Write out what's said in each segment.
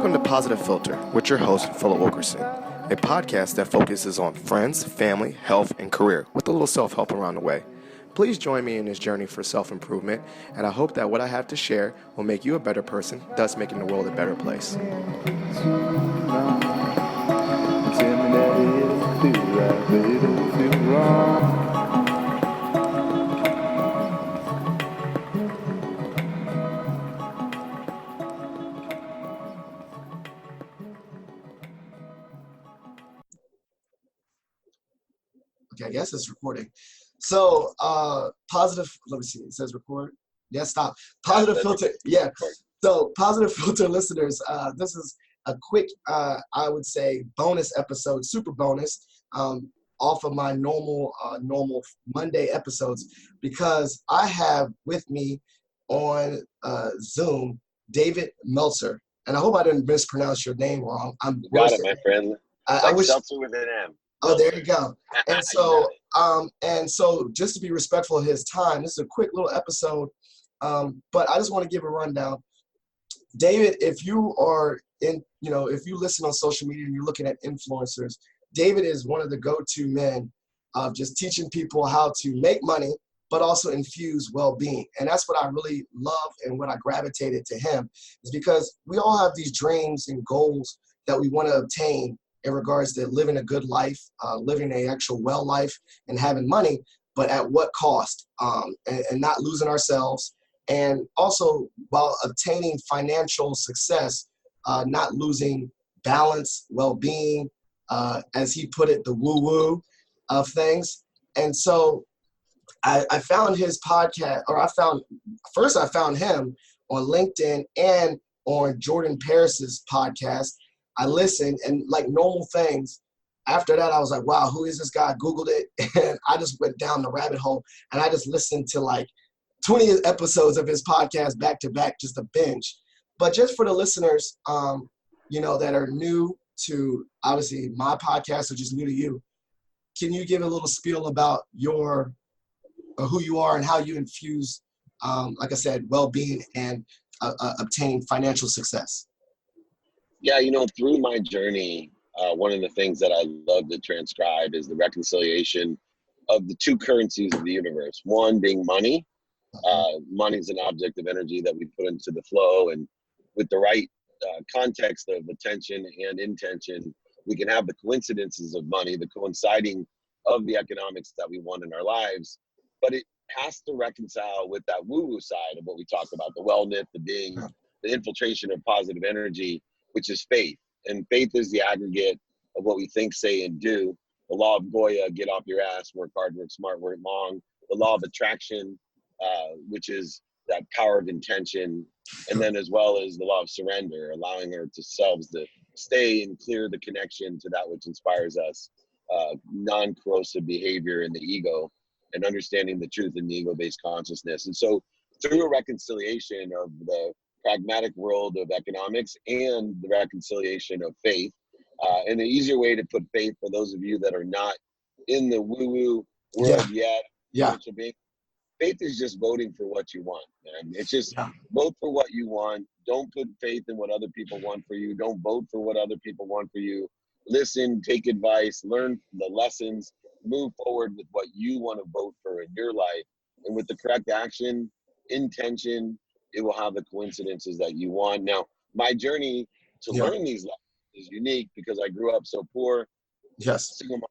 Welcome to Positive Filter with your host, Philip Wilkerson, a podcast that focuses on friends, family, health, and career with a little self-help around the way. Please join me in this journey for self-improvement, and I hope that what I have to share will make you a better person, thus making the world a better place. Okay, I guess it's recording. So, positive, let me see, it says record. Yeah, stop. Positive filter, yeah. So, positive filter listeners, this is a quick, I would say, bonus episode, super bonus, off of my normal Monday episodes, because I have with me on Zoom, David Meltzer. And I hope I didn't mispronounce your name wrong. You got it, my friend. I wish. Seltzer with an M. Oh, there you go. And so just to be respectful of his time, this is a quick little episode, but I just want to give a rundown. David, if you are if you listen on social media and you're looking at influencers, David is one of the go-to men of just teaching people how to make money, but also infuse well-being. And that's what I really love, and what I gravitated to him is because we all have these dreams and goals that we want to obtain in regards to living a good life, living an actual well life, and having money, but at what cost, and not losing ourselves. And also, while obtaining financial success, not losing balance, well-being, as he put it, the woo-woo of things. And so I found his podcast, or I found him on LinkedIn and on Jordan Paris's podcast. I listened, and like normal things, after that, I was like, wow, who is this guy? I Googled it, and I just went down the rabbit hole, and I just listened to like 20 episodes of his podcast back to back, just a binge. But just for the listeners, that are new to, obviously, my podcast, or just new to you, can you give a little spiel about who you are and how you infuse, like I said, well-being and obtain financial success? Yeah, through my journey, one of the things that I love to transcribe is the reconciliation of the two currencies of the universe. One being money. Money is an object of energy that we put into the flow, and with the right context of attention and intention, we can have the coincidences of money, the coinciding of the economics that we want in our lives. But it has to reconcile with that woo-woo side of what we talk about, the wellness, the being, the infiltration of positive energy, which is faith. And faith is the aggregate of what we think, say, and do. The law of Goya, get off your ass, work hard, work smart, work long. The law of attraction, which is that power of intention. And then as well as the law of surrender, allowing ourselves to stay and clear the connection to that which inspires us. Non-corrosive behavior in the ego, and understanding the truth in the ego-based consciousness. And so through a reconciliation of the pragmatic world of economics and the reconciliation of faith. And the easier way to put faith, for those of you that are not in the woo-woo world yet, faith is just voting for what you want, man. It's just vote for what you want. Don't put faith in what other people want for you. Don't vote for what other people want for you. Listen, take advice, learn the lessons, move forward with what you want to vote for in your life. And with the correct action, intention, it will have the coincidences that you want. Now, my journey to learn these lessons is unique because I grew up so poor, single mom,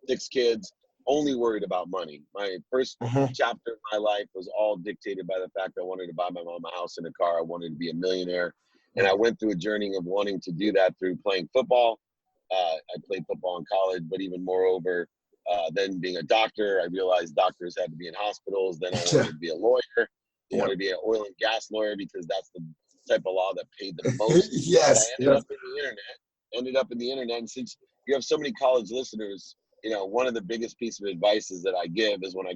6 kids, only worried about money. My first chapter of my life was all dictated by the fact I wanted to buy my mom a house and a car. I wanted to be a millionaire. And I went through a journey of wanting to do that through playing football. I played football in college, but even moreover, then being a doctor, I realized doctors had to be in hospitals. Then I wanted to be a lawyer. I wanted to be an oil and gas lawyer because that's the type of law that paid the most. But I ended up in the internet. And since you have so many college listeners, one of the biggest pieces of advice that I give is when I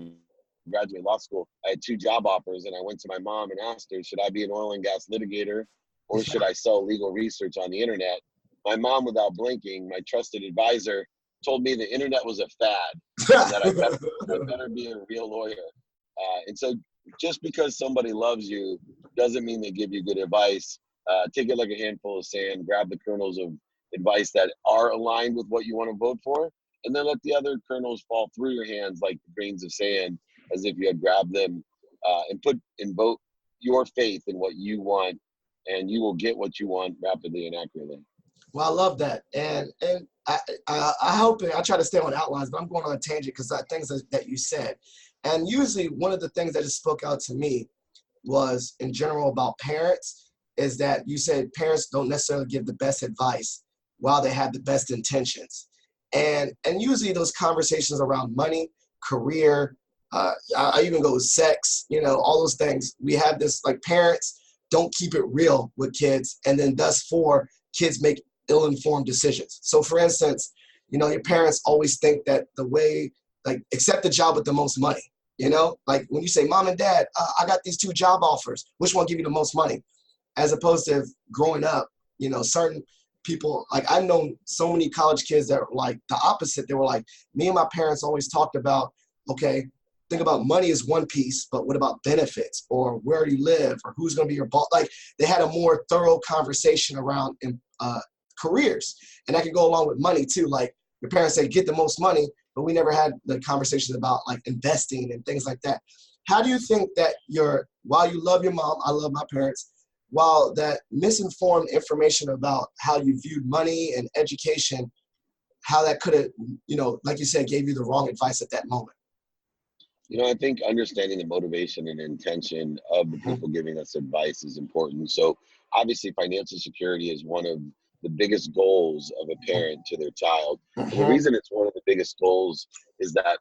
graduated law school, I had 2 job offers, and I went to my mom and asked her, should I be an oil and gas litigator, or should I sell legal research on the internet? My mom, without blinking, my trusted advisor, told me the internet was a fad, and that I better be a real lawyer. And so just because somebody loves you doesn't mean they give you good advice. take it like a handful of sand, grab the kernels of advice that are aligned with what you want to vote for, and then let the other kernels fall through your hands like grains of sand, as if you had grabbed them, and vote your faith in what you want, and you will get what you want rapidly and accurately. Well, I love that, and I hope I try to stay on outlines, but I'm going on a tangent because things that you said, and usually one of the things that just spoke out to me was in general about parents is that you said parents don't necessarily give the best advice while they have the best intentions, and usually those conversations around money, career, I even go with sex, all those things. We have this like parents don't keep it real with kids, and then thus for kids make ill-informed decisions. So for instance, your parents always think that the way, like, accept the job with the most money. Like when you say, mom and dad, I got these 2 job offers, which one give you the most money? As opposed to growing up, certain people, like I've known so many college kids that were like the opposite. They were like, me and my parents always talked about, okay, think about money is one piece, but what about benefits or where do you live or who's going to be your boss? Like they had a more thorough conversation around careers. And that can go along with money too. Like your parents say, get the most money, but we never had the conversations about like investing and things like that. How do you think that while you love your mom, I love my parents, while that misinformed information about how you viewed money and education, how that could have, like you said, gave you the wrong advice at that moment? I think understanding the motivation and intention of the people giving us advice is important. So obviously financial security is one of the biggest goals of a parent to their child. And the reason it's one of the biggest goals is that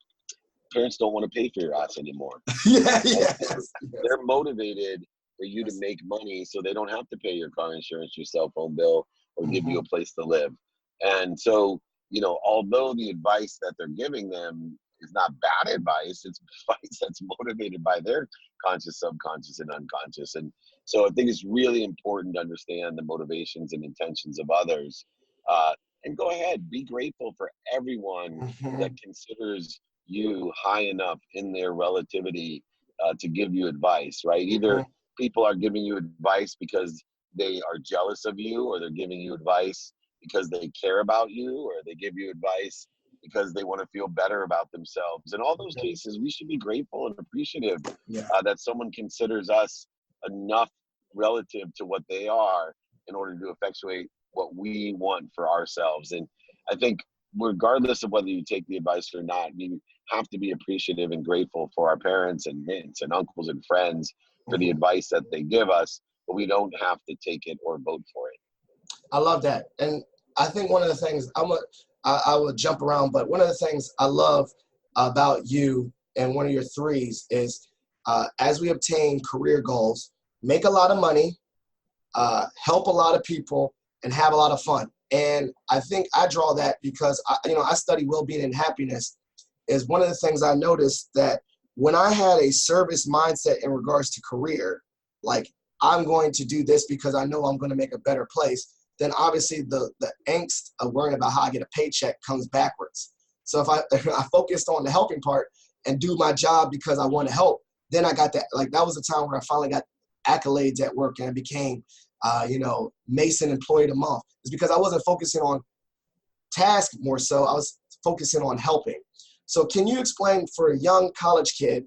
parents don't want to pay for your ass anymore. Yes. They're motivated for you to make money so they don't have to pay your car insurance, your cell phone bill, or give you a place to live. And so, although the advice that they're giving them is not bad advice, it's advice that's motivated by their conscious, subconscious, and unconscious. And so I think it's really important to understand the motivations and intentions of others. And go ahead, be grateful for everyone that considers you high enough in their relativity to give you advice, right? Either people are giving you advice because they are jealous of you, or they're giving you advice because they care about you, or they give you advice because they want to feel better about themselves. In all those cases, we should be grateful and appreciative that someone considers us enough relative to what they are in order to effectuate what we want for ourselves. And I think regardless of whether you take the advice or not, you have to be appreciative and grateful for our parents and aunts and uncles and friends for the advice that they give us, but we don't have to take it or vote for it. I love that. And I think one of the things I would jump around, but one of the things I love about you and one of your threes is as we obtain career goals, make a lot of money, help a lot of people, and have a lot of fun. And I think I draw that because I study well-being and happiness. Is one of the things I noticed that when I had a service mindset in regards to career, like I'm going to do this because I know I'm going to make a better place, then obviously the angst of worrying about how I get a paycheck comes backwards. So if I focused on the helping part and do my job because I want to help, then I got that. Like that was the time where I finally got accolades at work and I became, Mason Employee of the Month. It's because I wasn't focusing on task more so. I was focusing on helping. So can you explain for a young college kid,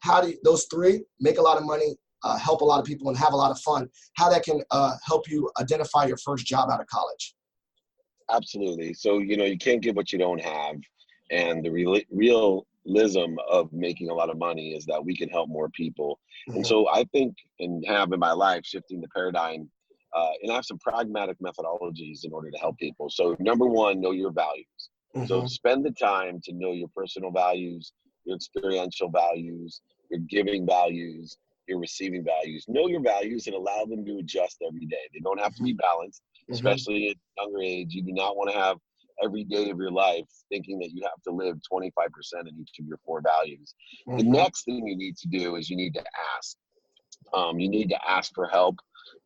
how do those three, make a lot of money, help a lot of people, and have a lot of fun, how that can help you identify your first job out of college? Absolutely. So, you can't give what you don't have. And the realism of making a lot of money is that we can help more people. And so I think, and have in my life, shifting the paradigm, and I have some pragmatic methodologies in order to help people. So number one, know your values. So spend the time to know your personal values, your experiential values, your giving values, your receiving values. Know your values and allow them to adjust every day. They don't have to be balanced, especially at a younger age. You do not want to have every day of your life thinking that you have to live 25% in each of your 4 values. The next thing you need to do is you need to ask. You need to ask for help.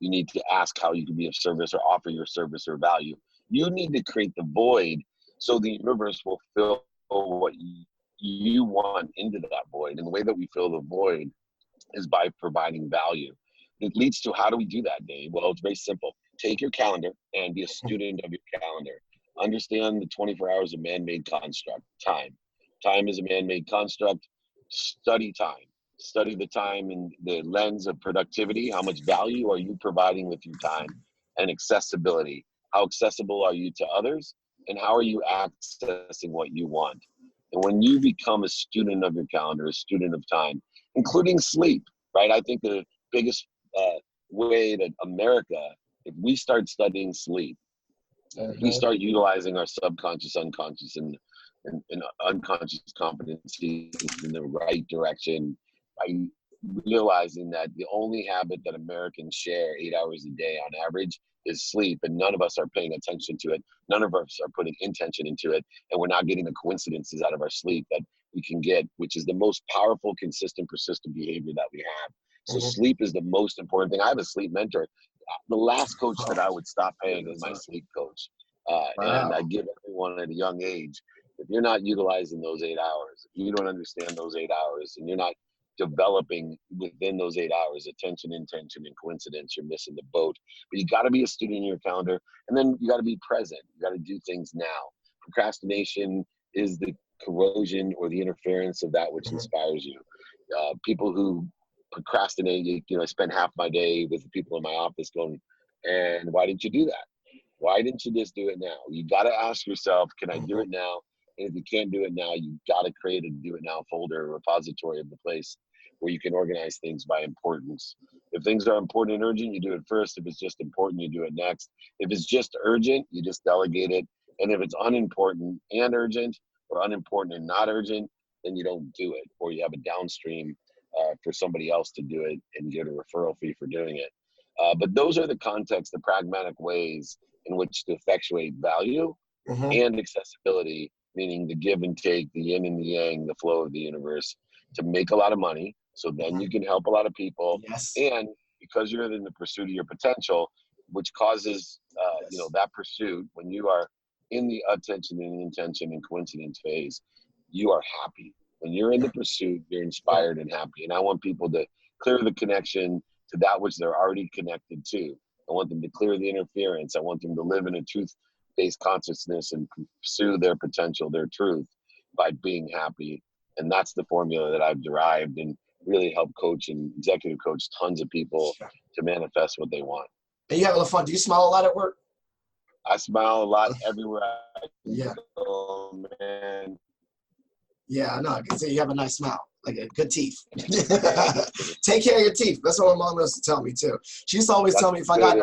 You need to ask how you can be of service or offer your service or value. You need to create the void so the universe will fill what you want into that void. And the way that we fill the void is by providing value. it leads to, how do we do that, Dave? Well, it's very simple. Take your calendar and be a student of your calendar. Understand the 24 hours of man-made construct, time. Time is a man-made construct. Study time. Study the time in the lens of productivity. How much value are you providing with your time? And accessibility. How accessible are you to others? And how are you accessing what you want? And when you become a student of your calendar, a student of time, including sleep, right? I think the biggest way that America, if we start studying sleep, if we start utilizing our subconscious, unconscious, and unconscious competencies in the right direction, by realizing that the only habit that Americans share 8 hours a day on average is sleep, and none of us are paying attention to it. None of us are putting intention into it, and we're not getting the coincidences out of our sleep that we can get, which is the most powerful, consistent, persistent behavior that we have. So sleep is the most important thing. I have a sleep mentor. The last coach that I would stop paying is my sleep coach. And I give everyone at a young age, if you're not utilizing those 8 hours, if you don't understand those 8 hours, and you're not developing within those 8 hours attention, intention, and coincidence, you're missing the boat. But you got to be a student in your calendar, and then you got to be present. You got to do things now. Procrastination is the corrosion or the interference of that which inspires you. People who procrastinate, I spend half my day with the people in my office going, and why didn't you do that? Why didn't you just do it now? You got to ask yourself, can I do it now? And if you can't do it now, you got to create a do it now folder, a repository of the place where you can organize things by importance. If things are important and urgent, you do it first. If it's just important, you do it next. If it's just urgent, you just delegate it. And if it's unimportant and urgent, or unimportant and not urgent, then you don't do it, or you have a downstream for somebody else to do it and get a referral fee for doing it. But those are the contexts, the pragmatic ways in which to effectuate value and accessibility, meaning the give and take, the yin and the yang, the flow of the universe, to make a lot of money. So then you can help a lot of people. And because you're in the pursuit of your potential, which causes, that pursuit, when you are in the attention and intention and coincidence phase, you are happy. When you're in the pursuit, you're inspired and happy. And I want people to clear the connection to that which they're already connected to. I want them to clear the interference. I want them to live in a truth-based consciousness and pursue their potential, their truth, by being happy. And that's the formula that I've derived and really helped coach and executive coach tons of people to manifest what they want. And you have a lot of fun. Do you smile a lot at work? I smile a lot everywhere I go, man. Yeah, I know. I can see you have a nice smile, like a good teeth. Take care of your teeth. That's what my mom used to tell me too. She used to always tell me if I got,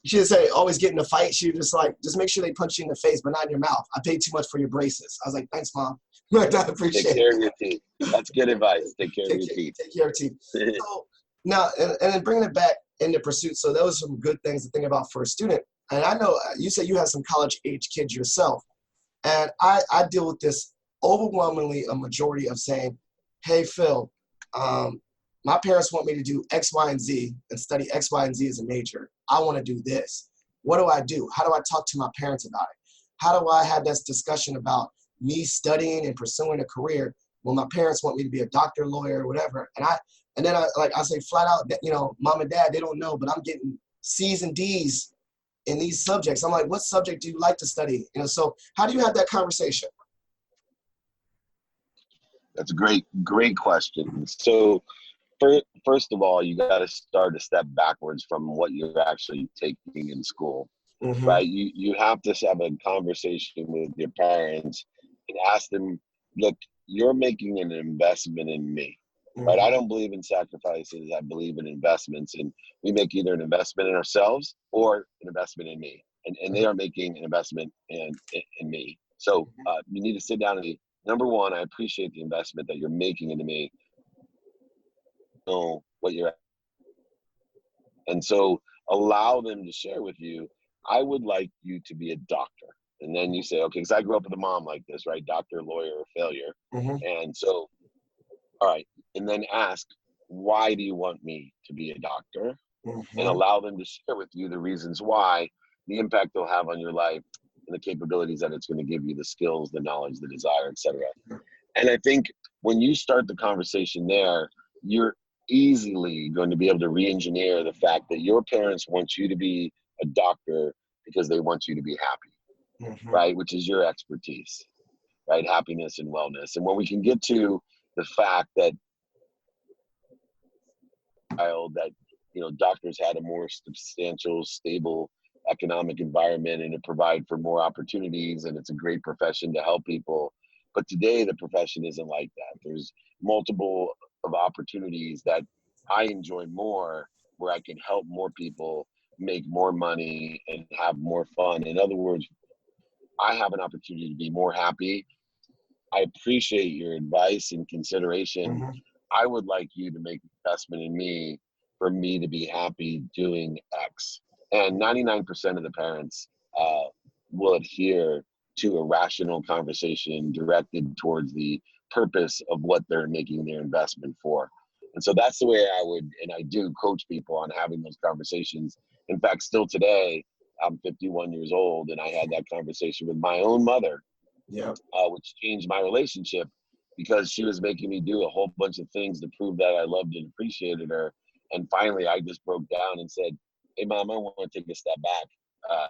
she would say, always get in a fight. She would just make sure they punch you in the face, but not in your mouth. I paid too much for your braces. I was like, thanks, Mom. I appreciate it. Take care of your teeth. That's good advice. Take care of your teeth. Take care of your teeth. So now, and then bringing it back into pursuit. So those are some good things to think about for a student. And I know you said you have some college age kids yourself. And I deal with this overwhelmingly, a majority of saying, hey, Phil, my parents want me to do X, Y, and Z and study X, Y, and Z as a major. I want to do this. What do I do? How do I talk to my parents about it? How do I have this discussion about me studying and pursuing a career when my parents want me to be a doctor, lawyer, whatever? And then I say flat out that, mom and dad, they don't know, but I'm getting C's and D's in these subjects. I'm like, what subject do you like to study? So how do you have that conversation? That's a great question. So first of all, you got to start a step backwards from what you're actually taking in school, right? You have to have a conversation with your parents and ask them, look, you're making an investment in me, right? I don't believe in sacrifices. I believe in investments, and we make either an investment in ourselves or an investment in me, and they are making an investment in me. So you need to sit down and number one, I appreciate the investment that you're making into me. Know what you're at. And so allow them to share with you, I would like you to be a doctor. And then you say, okay, because I grew up with a mom like this, right? Doctor, lawyer, or failure. And so, all right. And then ask, why do you want me to be a doctor? And allow them to share with you the reasons why, the impact they'll have on your life, and the capabilities that it's going to give you, the skills, the knowledge, the desire, etc. And I think when you start the conversation there, you're easily going to be able to re-engineer the fact that your parents want you to be a doctor because they want you to be happy, Mm-hmm. right? Which is your expertise, right? Happiness and wellness. And when we can get to the fact that that doctors had a more substantial, stable economic environment, and it provide for more opportunities, and it's a great profession to help people. But today the profession isn't like that. There's multiple of opportunities that I enjoy more, where I can help more people make more money and have more fun. In other words, I have an opportunity to be more happy. I appreciate your advice and consideration. Mm-hmm. I would like you to make an investment in me for me to be happy doing X. And 99% of the parents will adhere to a rational conversation directed towards the purpose of what they're making their investment for. And so that's the way I would, and I do coach people on having those conversations. In fact, still today, I'm 51 years old, and I had that conversation with my own mother, Yep. which changed my relationship, because she was making me do a whole bunch of things to prove that I loved and appreciated her. And finally, I just broke down and said, "Hey, Mom, I want to take a step back. Uh,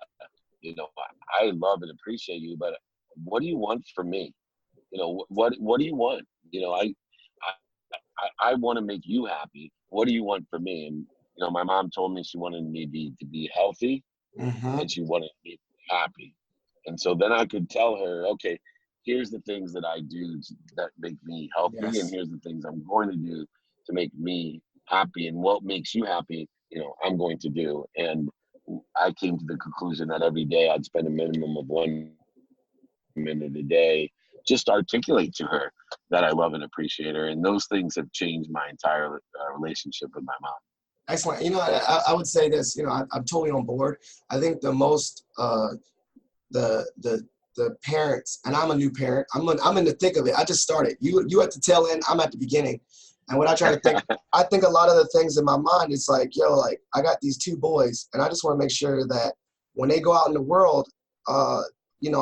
I love and appreciate you, but what do you want from me? What do you want? I want to make you happy. What do you want from me?" And my mom told me she wanted me to be healthy, Mm-hmm. and she wanted me to be happy. And so then I could tell her, okay, here's the things that I do that make me healthy, and Yes. here's the things I'm going to do to make me happy. And what makes you happy, I'm going to do. And I came to the conclusion that every day I'd spend a minimum of 1 minute a day just articulate to her that I love and appreciate her. And those things have changed my entire relationship with my mom. Excellent. I would say this. I'm totally on board. I think the most the parents, and I'm a new parent. I'm in the thick of it. I just started. You at the tail end. I'm at the beginning. And when I try to think, I think a lot of the things in my mind is like, like I got these two boys, and I just want to make sure that when they go out in the world, I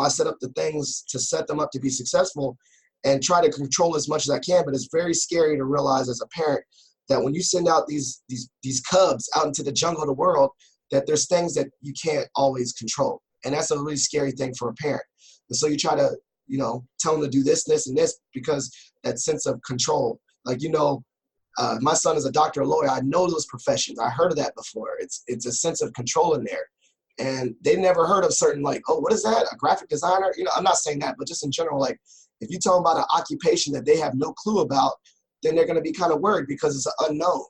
set up the things to set them up to be successful, and try to control as much as I can. But it's very scary to realize as a parent that when you send out these cubs out into the jungle of the world, that there's things that you can't always control. And that's a really scary thing for a parent. And so you try to, tell them to do this, this, and this, because that sense of control. Like, my son is a doctor, a lawyer. I know those professions. I heard of that before. It's a sense of control in there. And they never heard of certain, like, oh, what is that? A graphic designer? I'm not saying that, but just in general, like, if you tell them about an occupation that they have no clue about, then they're going to be kind of worried because it's an unknown.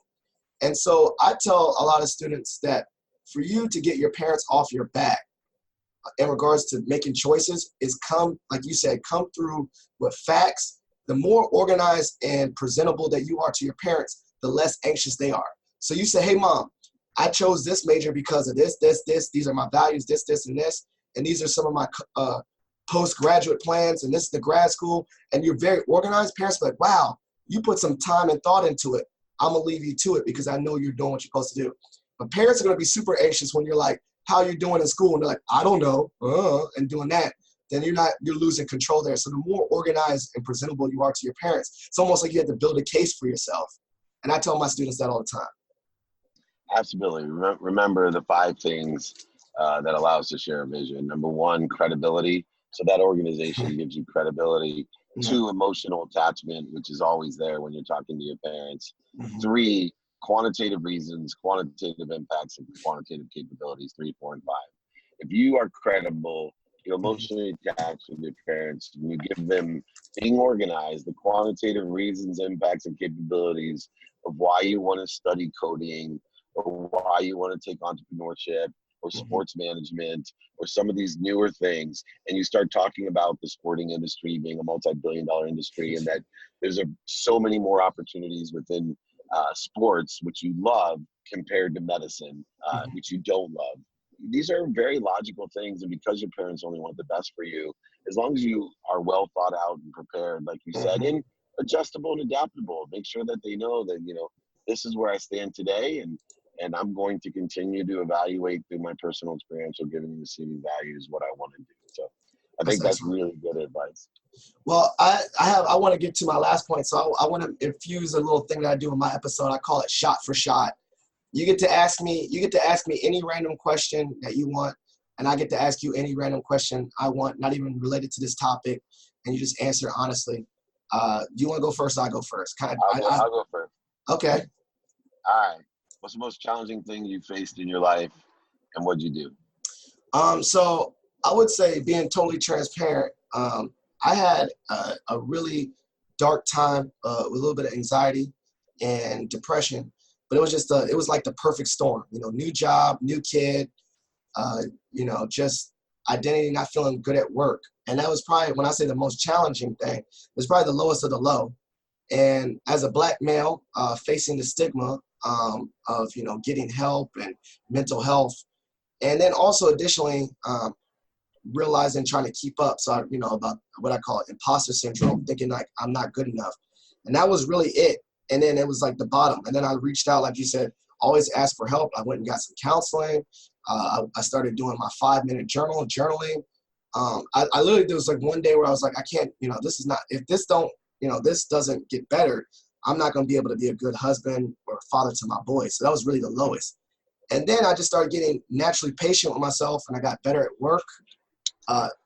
And so I tell a lot of students that for you to get your parents off your back in regards to making choices is like you said, come through with facts. The more organized and presentable that you are to your parents, the less anxious they are. So you say, hey, Mom, I chose this major because of this, this, this. These are my values, this, this, and this. And these are some of my postgraduate plans, and this is the grad school. And you're very organized. Parents are like, wow, you put some time and thought into it. I'm going to leave you to it because I know you're doing what you're supposed to do. But parents are going to be super anxious when you're like, how you doing in school? And they're like, I don't know, and doing that. Then you're losing control there. So the more organized and presentable you are to your parents, it's almost like you have to build a case for yourself. And I tell my students that all the time. Absolutely. Remember the 5 things that allow us to share a vision. Number 1, credibility. So that organization gives you credibility. Mm-hmm. 2, emotional attachment, which is always there when you're talking to your parents. Mm-hmm. 3, quantitative reasons, quantitative impacts, and quantitative capabilities. 3, 4, and 5. If you are credible, you're emotionally attached with your parents, and you give them being organized, the quantitative reasons, impacts, and capabilities of why you want to study coding, or why you want to take entrepreneurship or sports management or some of these newer things, and you start talking about the sporting industry being a multi-billion-dollar industry, and that there's so many more opportunities within sports, which you love, compared to medicine, which you don't love. These are very logical things, and because your parents only want the best for you, as long as you are well thought out and prepared, like you said, and adjustable and adaptable, make sure that they know that this is where I stand today, and I'm going to continue to evaluate through my personal experiential giving and receiving values what I want to do. So I That's think that's excellent. really good advice. Well, I want to get to my last point. So I want to infuse a little thing that I do in my episode. I call it shot for shot. You get to ask me any random question that you want, and I get to ask you any random question I want, not even related to this topic, and you just answer honestly. Do you want to go first? Or I go first. I'll go first. Okay. All right. What's the most challenging thing you faced in your life, and what'd you do? So I would say, being totally transparent, I had a really dark time with a little bit of anxiety and depression, but it was like the perfect storm. New job, new kid, just identity not feeling good at work. And that was probably, when I say the most challenging thing, it was probably the lowest of the low. And as a Black male, facing the stigma of, getting help and mental health, and then also additionally, realizing trying to keep up. So, about what I call imposter syndrome, thinking like I'm not good enough. And that was really it. And then it was like the bottom. And then I reached out, like you said, always ask for help. I went and got some counseling. I started doing my 5-minute journaling. I literally, there was like one day where I was like, I can't, this is not, if this don't, this doesn't get better, I'm not going to be able to be a good husband or father to my boys. So that was really the lowest. And then I just started getting naturally patient with myself, and I got better at work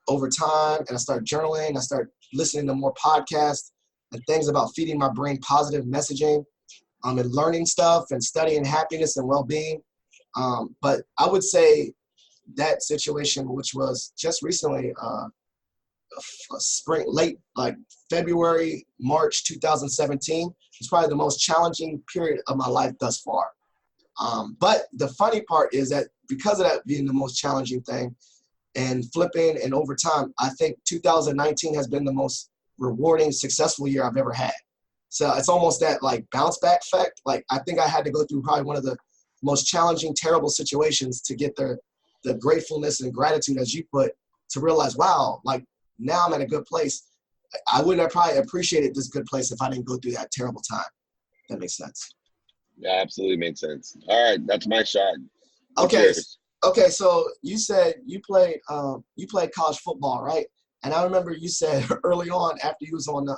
over time. And I started journaling. I started listening to more podcasts and things about feeding my brain positive messaging, and learning stuff and studying happiness and well-being. But I would say that situation, which was just recently, spring, late, like February, March 2017, is probably the most challenging period of my life thus far. But the funny part is that because of that being the most challenging thing and flipping and over time, I think 2019 has been the most rewarding, successful year I've ever had. So it's almost that like bounce back effect. Like I think I had to go through probably one of the most challenging, terrible situations to get the gratefulness and gratitude, as you put, to realize, wow, like now I'm at a good place. I wouldn't have probably appreciated this good place if I didn't go through that terrible time. That makes sense. Yeah, absolutely makes sense. All right, that's my shot. What's Okay. yours? Okay. So you said you played college football, right? And I remember you said early on, after you was on the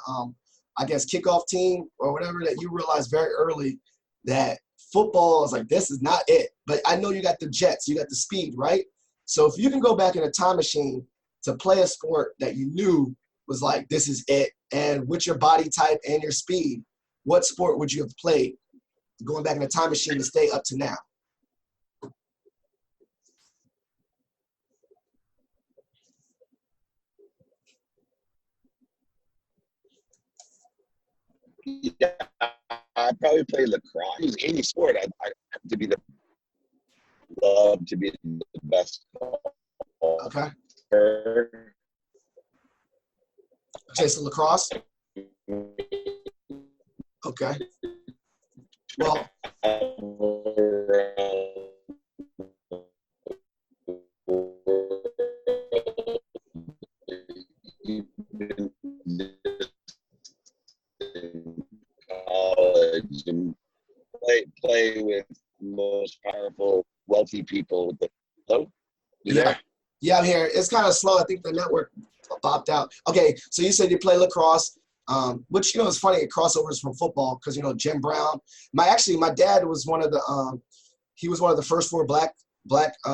I guess kickoff team or whatever, that you realized very early that football is like, this is not it. But I know you got the jets, you got the speed, right? So if you can go back in a time machine to play a sport that you knew was like, this is it, and with your body type and your speed, what sport would you have played going back in a time machine to stay up to now? Yeah, I probably play lacrosse. Any sport, I have to be the love to be the best Okay. golfer. Okay, so lacrosse. Okay. Well, college and play with most powerful, wealthy people. Hello? You yeah. there? Yeah, I'm here. It's kind of slow. I think the network popped out. Okay, so you said you play lacrosse, which is funny. It crossovers from football because Jim Brown. My dad was one of the he was one of the first 4 black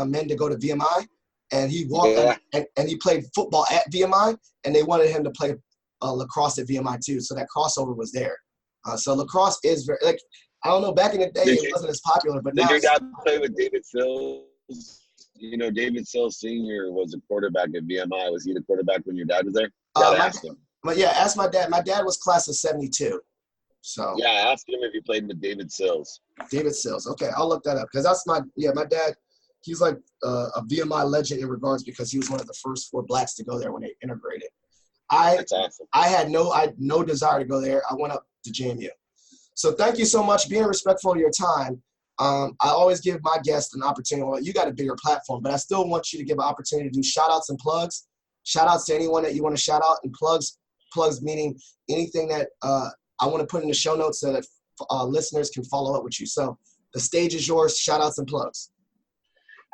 men to go to VMI, and he walked Yeah. and he played football at VMI, and they wanted him to play lacrosse at VMI too. So that crossover was there. So lacrosse is very, like, I don't know. Back in the day, Did it wasn't as popular, but did now your it's dad play with David Sills? David Sills Sr. was a quarterback at VMI. Was he the quarterback when your dad was there? Yeah, I my. asked him. But yeah, ask my dad. My dad was class of '72. So Yeah, I asked him if he played with David Sills. David Sills. Okay, I'll look that up because that's my dad. He's like a VMI legend in regards because he was one of the first 4 blacks to go there when they integrated. That's awesome. I had no desire to go there. I went up to JMU. So thank you so much. Being respectful of your time. I always give my guests an opportunity. Well, you got a bigger platform, but I still want you to give an opportunity to do shout outs and plugs. Shout outs to anyone that you want to shout out, and plugs meaning anything that I want to put in the show notes so that listeners can follow up with you. So the stage is yours. Shout outs and plugs.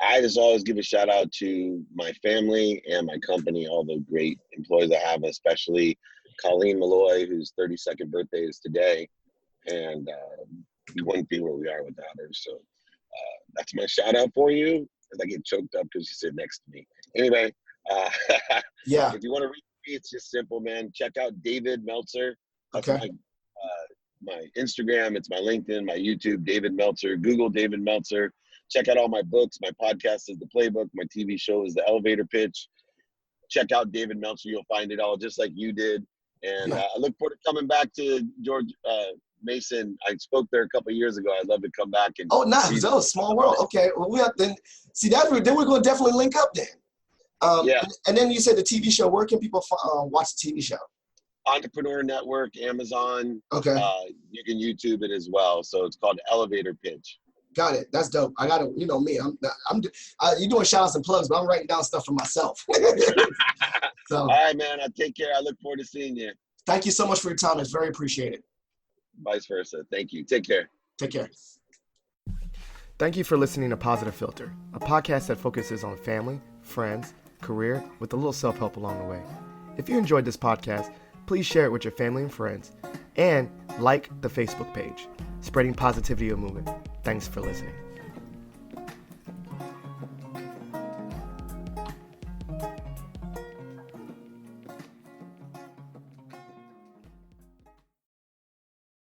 I just always give a shout out to my family and my company, all the great employees I have, especially Colleen Malloy, whose 32nd birthday is today. And we wouldn't be where we are without her. So that's my shout out for you. As I get choked up because you sit next to me. Anyway, Yeah. if you want to reach me, it's just simple, man. Check out David Meltzer. That's Okay. my Instagram. It's my LinkedIn, my YouTube, David Meltzer. Google David Meltzer. Check out all my books. My podcast is The Playbook. My TV show is The Elevator Pitch. Check out David Meltzer. You'll find it all just like you did. And I look forward to coming back to George Mason. I spoke there a couple of years ago. I'd love to come back and nice. That was Small World. Okay. Well, we have to see that. Then we're going to definitely link up then. Yeah. And then you said the TV show. Where can people watch the TV show? Entrepreneur Network, Amazon. Okay. You can YouTube it as well. So it's called Elevator Pitch. Got it. That's dope. I got to, you know me. You're doing shout outs and plugs, but I'm writing down stuff for myself. So, all right, man. I take care. I look forward to seeing you. Thank you so much for your time. It's very appreciated. Vice versa. Thank you. Take care. Take care. Thank you for listening to Positive Filter, a podcast that focuses on family, friends, career, with a little self-help along the way. If you enjoyed this podcast, please share it with your family and friends, and like the Facebook page, Spreading Positivity of Movement. Thanks for listening.